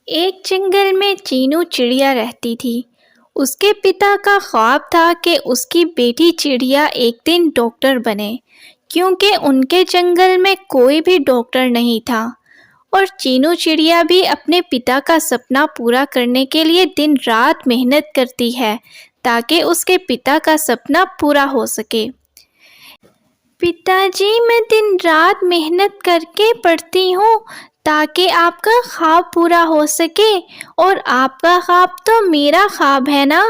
एक जंगल में चीनू चिड़िया रहती थी। उसके पिता का ख्वाब था कि उसकी बेटी चिड़िया एक दिन डॉक्टर बने, क्योंकि उनके जंगल में कोई भी डॉक्टर नहीं था। और चीनू चिड़िया भी अपने पिता का सपना पूरा करने के लिए दिन रात मेहनत करती है, ताकि उसके पिता का सपना पूरा हो सके। पिताजी, मैं दिन रात मेहनत करके पढ़ती हूँ ताकि आपका ख्वाब पूरा हो सके, और आपका ख्वाब तो मेरा ख्वाब है ना।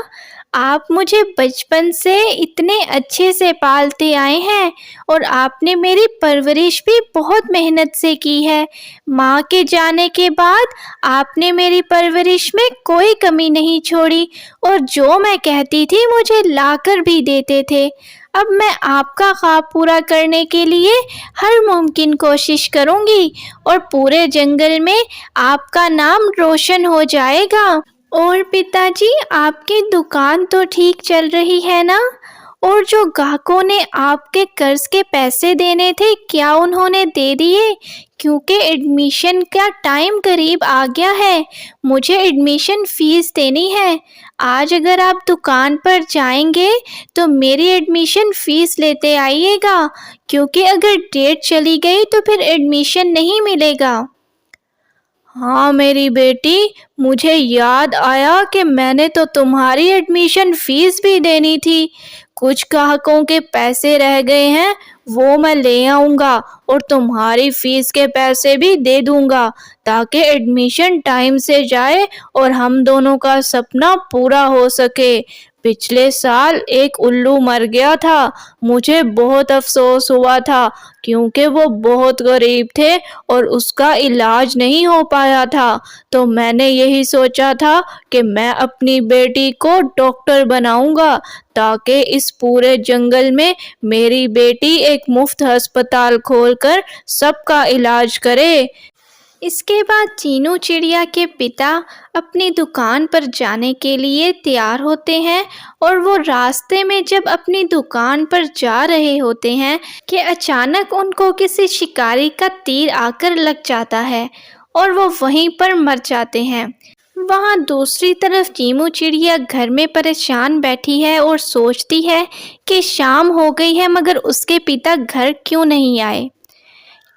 आप मुझे बचपन से इतने अच्छे से पालते आए हैं, और आपने मेरी परवरिश भी बहुत मेहनत से की है। माँ के जाने के बाद आपने मेरी परवरिश में कोई कमी नहीं छोड़ी, और जो मैं कहती थी मुझे लाकर भी देते थे। अब मैं आपका ख्वाब पूरा करने के लिए हर मुमकिन कोशिश करूंगी, और पूरे जंगल में आपका नाम रोशन हो जाएगा। और पिताजी, आपकी दुकान तो ठीक चल रही है ना? और जो ग्राहकों ने आपके कर्ज के पैसे देने थे, क्या उन्होंने दे दिए? क्योंकि एडमिशन का टाइम करीब आ गया है, मुझे एडमिशन फीस देनी है। आज अगर आप दुकान पर जाएंगे तो मेरी एडमिशन फीस लेते आइएगा, क्योंकि अगर डेट चली गई तो फिर एडमिशन नहीं मिलेगा। हाँ मेरी बेटी, मुझे याद आया कि मैंने तो तुम्हारी एडमिशन फीस भी देनी थी। कुछ ग्राहकों के पैसे रह गए हैं, वो मैं ले आऊँगा और तुम्हारी फीस के पैसे भी दे दूँगा, ताकि एडमिशन टाइम से जाए और हम दोनों का सपना पूरा हो सके। पिछले साल एक उल्लू मर गया था, मुझे बहुत अफसोस हुआ था, क्योंकि वो बहुत गरीब थे और उसका इलाज नहीं हो पाया था। तो मैंने यही सोचा था कि मैं अपनी बेटी को डॉक्टर बनाऊंगा, ताकि इस पूरे जंगल में मेरी बेटी एक मुफ्त अस्पताल खोलकर सबका इलाज करे। इसके बाद चीनू चिड़िया के पिता अपनी दुकान पर जाने के लिए तैयार होते हैं, और वो रास्ते में जब अपनी दुकान पर जा रहे होते हैं कि अचानक उनको किसी शिकारी का तीर आकर लग जाता है, और वो वहीं पर मर जाते हैं। वहाँ दूसरी तरफ चीमू चिड़िया घर में परेशान बैठी है और सोचती है कि शाम हो गई है, मगर उसके पिता घर क्यों नहीं आए।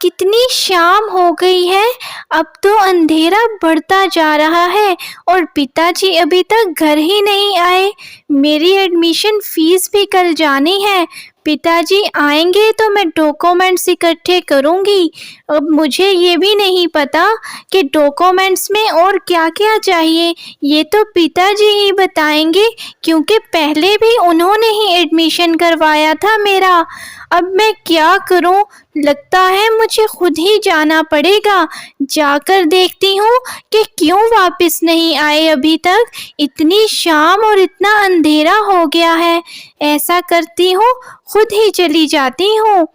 कितनी शाम हो गई है, अब तो अंधेरा बढ़ता जा रहा है और पिताजी अभी तक घर ही नहीं आए। मेरी एडमिशन फीस भी कल जानी है। पिताजी आएंगे तो मैं डॉक्यूमेंट्स इकट्ठे करूंगी। अब मुझे ये भी नहीं पता कि डॉक्यूमेंट्स में और क्या-क्या चाहिए, ये तो पिताजी ही बताएंगे, क्योंकि पहले भी उन्होंने ही एडमिशन करवाया था मेरा। अब मैं क्या करूं? लगता है मुझे खुद ही जाना पड़ेगा। जाकर देखती हूँ कि क्यों वापस नहीं आए अभी तक। इतनी शाम और इतना अंधेरा हो गया है। ऐसा करती हूँ, खुद ही चली जाती हूँ।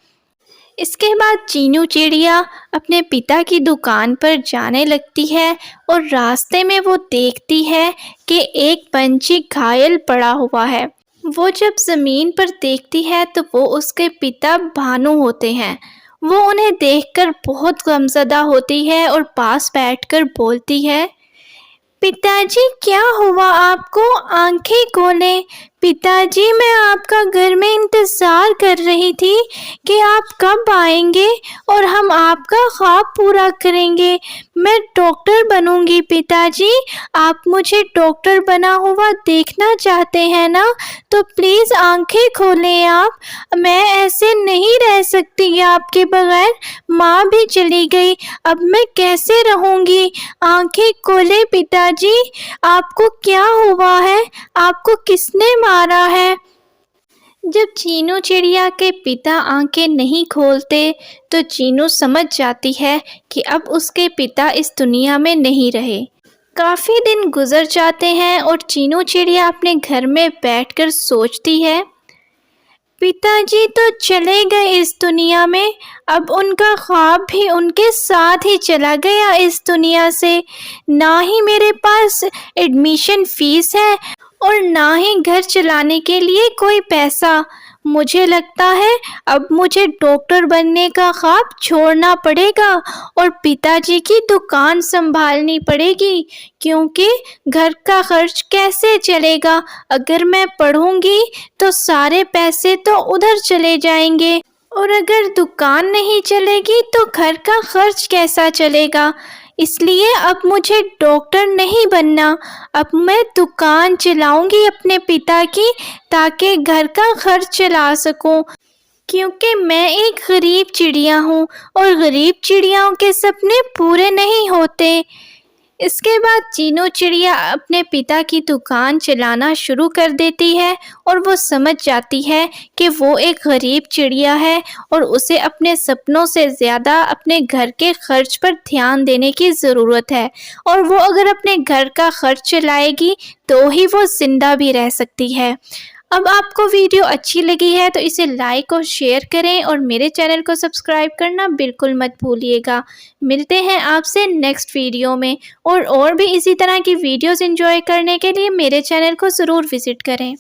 इसके बाद चीनू चिड़िया अपने पिता की दुकान पर जाने लगती है, और रास्ते में वो देखती है कि एक पंछी घायल पड़ा हुआ है। वो जब ज़मीन पर देखती है तो वो उसके पिता भानु होते हैं। वो उन्हें देखकर बहुत गमज़दा होती है और पास बैठकर बोलती है, पिताजी क्या हुआ आपको? आंखें खोलें। पिताजी, मैं आपका घर में इंतज़ार कर रही थी कि आप कब आएंगे और हम आपका ख्वाब पूरा करेंगे। मैं डॉक्टर बनूंगी पिताजी। आप मुझे डॉक्टर बना हुआ देखना चाहते हैं ना? तो प्लीज़ आंखें खोलें आप। मैं ऐसे नहीं रह सकती आपके बगैर। माँ भी चली गई, अब मैं कैसे रहूंगी? आंखें खोलें पिताजी। आपको क्या हुआ है? आपको किसने मारा है? जब चीनू चिड़िया के पिता आंखें नहीं खोलते तो चीनू समझ जाती है कि अब उसके पिता इस दुनिया में नहीं रहे। काफ़ी दिन गुजर जाते हैं और चीनू चिड़िया अपने घर में बैठकर सोचती है, पिताजी तो चले गए इस दुनिया में, अब उनका ख्वाब भी उनके साथ ही चला गया इस दुनिया से। ना ही मेरे पास एडमिशन फीस है और ना ही घर चलाने के लिए कोई पैसा। मुझे लगता है अब मुझे डॉक्टर बनने का ख्वाब छोड़ना पड़ेगा और पिताजी की दुकान संभालनी पड़ेगी, क्योंकि घर का खर्च कैसे चलेगा? अगर मैं पढ़ूंगी तो सारे पैसे तो उधर चले जाएंगे, और अगर दुकान नहीं चलेगी तो घर का खर्च कैसा चलेगा? इसलिए अब मुझे डॉक्टर नहीं बनना, अब मैं दुकान चलाऊंगी अपने पिता की, ताकि घर का खर्च चला सकूं, क्योंकि मैं एक गरीब चिड़िया हूँ और गरीब चिड़ियाओं के सपने पूरे नहीं होते। इसके बाद चीनू चिड़िया अपने पिता की दुकान चलाना शुरू कर देती है और वो समझ जाती है कि वो एक गरीब चिड़िया है और उसे अपने सपनों से ज़्यादा अपने घर के खर्च पर ध्यान देने की ज़रूरत है, और वो अगर अपने घर का खर्च चलाएगी तो ही वो ज़िंदा भी रह सकती है। अब आपको वीडियो अच्छी लगी है तो इसे लाइक और शेयर करें और मेरे चैनल को सब्सक्राइब करना बिल्कुल मत भूलिएगा। मिलते हैं आपसे नेक्स्ट वीडियो में, और भी इसी तरह की वीडियोस एंजॉय करने के लिए मेरे चैनल को ज़रूर विज़िट करें।